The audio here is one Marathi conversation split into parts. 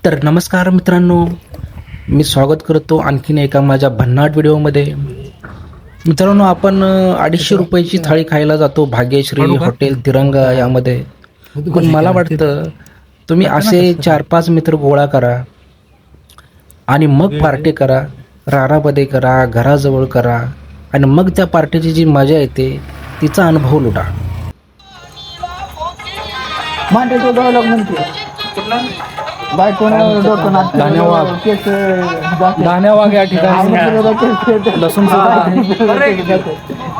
तर नमस्कार मित्रांनो, मी स्वागत करतो आणखीन एका माझ्या भन्नाट व्हिडिओमध्ये. मित्रांनो, आपण 250 रुपयाची थाळी खायला जातो भाग्यश्री हॉटेल तिरंगा यामध्ये. पण मला वाटतं तुम्ही असे 4-5 मित्र गोळा करा आणि मग पार्टी करा, रारामध्ये करा, घराजवळ करा आणि मग त्या पार्टीची जी मजा येते तिचा अनुभव लुटा. धान्यावाग या ठिकाणी लसूण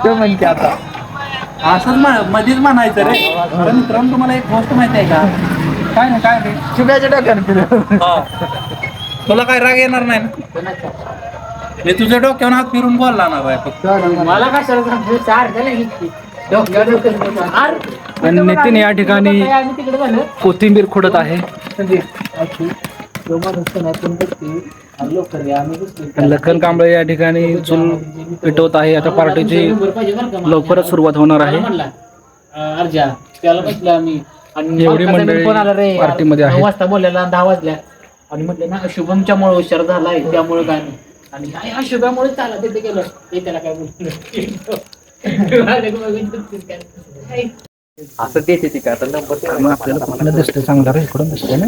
ते म्हणते आता असंच मध्येच म्हणायचं रे. पण मित्रांनो, तुम्हाला एक गोष्ट माहिती आहे का? काय ना काय रे, शिव्याच्या डोक्यावर तुला काय राग येणार नाही ना? मी तुझ्या डोक्यावर हात फिरून बोलला ना बाय फक्त. मला काय नितीन या ठिकाणी कोथिंबीर खोडत आहे. लखन कांबळे या ठिकाणी चूल पेटवत आहे. आता पार्टीची लवकरच सुरुवात होणार आहे. त्याला बसलो आम्ही आणि एवढी मंडळी पार्टीमध्ये आहे. 9 वाजता बोललेला 10 वाजल्या आणि म्हटलं ना शुभमच्या मुळे उशीर झालाय त्यामुळे काय नाही. आणि ह्या शुभ्यामुळे चाला तिथे गेलं ते त्याला काय बोलतो असं देते ती का आता नंबर आपल्याला कुठलं दिसतं चांगला रे, इकडून दिसतंय ना.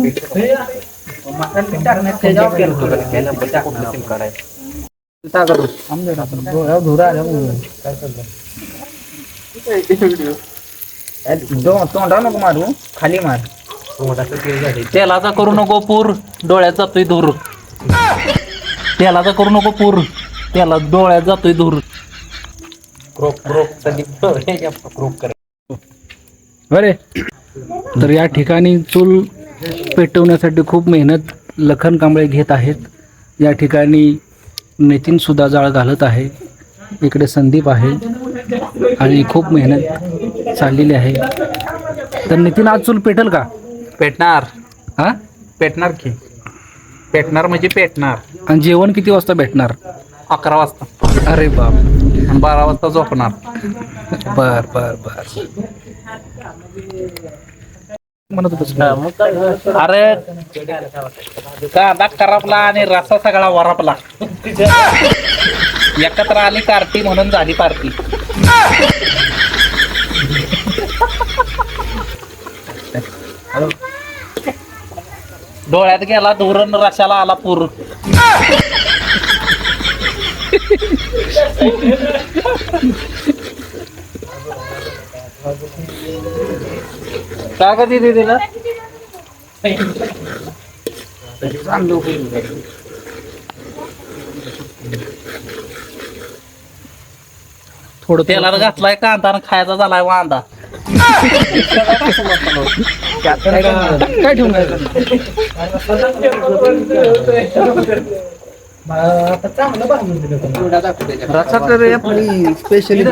तोंडा नको मारू, खाली मार. तेलाचा करू नको पूर, डोळ्यात जातोय धूर. तेलाचा करू नको पूर, त्याला डोळ्यात जातोय धूर. बरे, तर या ठिकाणी चूल पेटवण्यासाठी खूप मेहनत लखन कांबळे घेत आहेत. या ठिकाणी नितीन सुद्धा जाळ घालत आहे. इकडे संदीप आहे आणि खूप मेहनत चाललेली आहे. तर नितीन, आज चूल पेटेल का? पेटणार. हा, पेटणार की. पेटणार म्हणजे पेटणार. आणि जेवण किती वाजता भेटणार? 11 वाजता. अरे बाप. आणि 12 वाजता झोपणार. बर बर बर म्हणत होतस. अरे कांदा करपला आणि रसा सगळा वरापला. एकत्र आली पार्टी म्हणून झाली पार्टी. डोळ्यात गेला धुरण, रशाला आला पूर. काय कधी दिली ना थोडं तेलात घातलाय कांदा आणि खायचा झालाय वांदा. काय ठेवून स्पेशली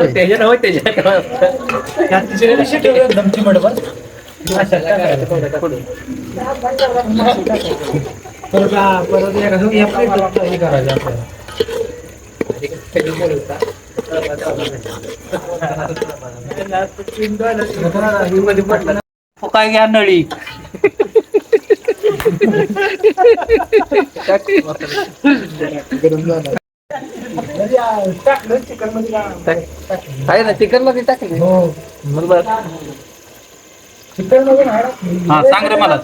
काय घ्या नळी. आहे ना चिकन मध्ये टाकले. हा सांग रे मला.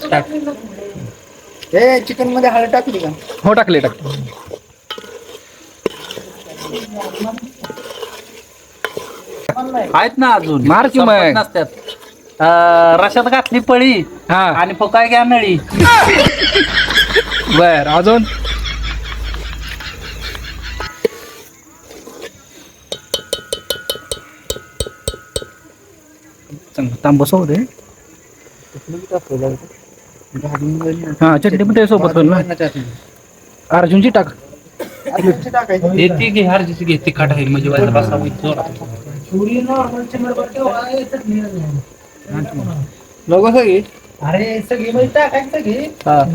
चिकन मध्ये हळद टाकली का? हो, टाकले टाकले. आहेत ना अजून. मार की मग. नसतात. रशात घातली पळी हा, आणि फोकाय घ्या नळी. बर. अजून तांब बसव दे. हा, चटणी पण त्यासोबत होईल ना. अर्जुनची टाक. ती घे, हरजीची घे. तिखट आहे म्हणजे रसा होईल जोरात. नको सगळी. अरे सगळी म्हणजे टाकायची सगळी.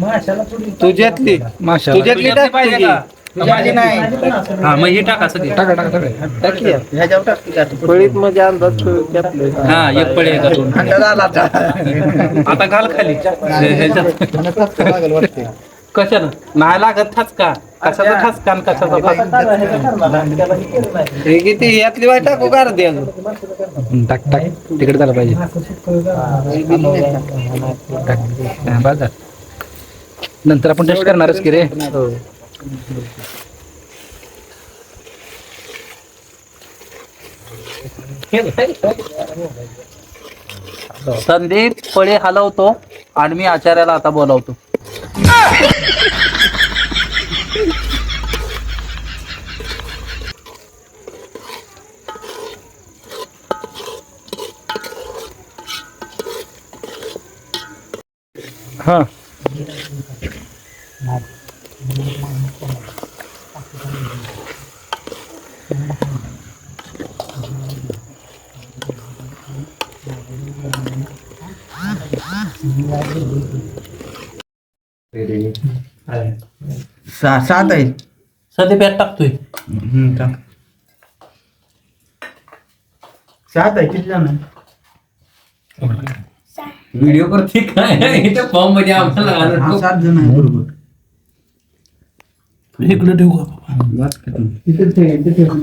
माशाला तुझ्यातली माशा तुझ्यातली टाक पाहिजे का? नाही. हा मग हे टाका सगळे. टाका टाका टाका. टाकी ह्याच्यावर टाकली पळीत म्हणजे अंदाज हा, एक पळी आहे का? आता घाल खाली ह्याच्यात. वाटते कशानं नाही लागत ठसका कशाचा ठसका आणि कशाचा हे किती यातली वाईट टाकू का अर्धी अजून टाक टाक तिकडे झालं पाहिजे टाक. हा, बस झालं. नंतर आपण टेस्ट करणारच की रे. संदीप फळे हलवतो आणि मी आचार्याला आता बोलावतो. हा सात आहे. संदीप यात टाकतोय. सात आहे किती जण व्हिडिओ करते काय फॉर्म मध्ये आम्हाला 7 जण आहे बरोबर. इकडे ठेवू का? इथे ठेव.